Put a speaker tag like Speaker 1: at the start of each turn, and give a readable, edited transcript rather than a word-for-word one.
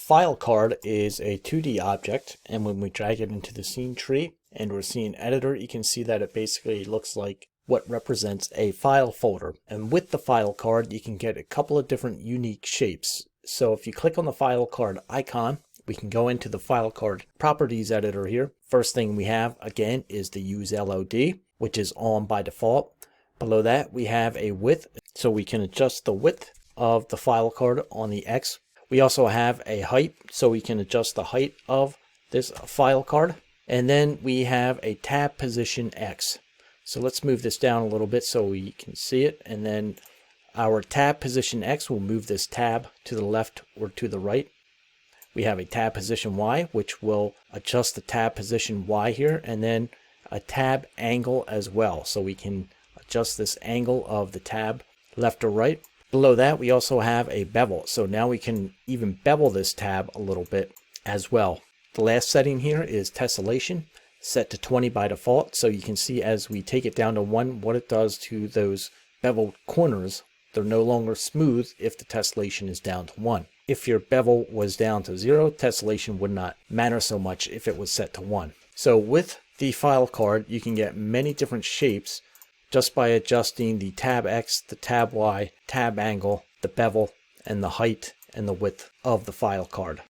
Speaker 1: file card is a 2D object, and when we drag it into the scene tree and we're seeing editor, you can see that it basically looks like what represents a file folder. And with the file card, you can get a couple of different unique shapes. So if you click on the file card icon, we can go into the file card properties editor here. First thing we have again is the use LOD, which is on by default. Below that we have a width, so we can adjust the width of the file card on the X. We also have a height, so we can adjust the height of this file card. And then we have a tab position X. So let's move this down a little bit so we can see it. And then our tab position X will move this tab to the left or to the right. We have a tab position Y, which will adjust the tab position Y here, and then a tab angle as well. So we can adjust this angle of the tab left or right. Below that, we also have a bevel. So now we can even bevel this tab a little bit as well. The last setting here is tessellation, set to 20 by default. So you can see as we take it down to 1, what it does to those beveled corners. They're no longer smooth if the tessellation is down to 1. If your bevel was down to 0, tessellation would not matter so much if it was set to 1. So with the file card, you can get many different shapes just by adjusting the tab X, the tab Y, tab angle, the bevel, and the height and the width of the file card.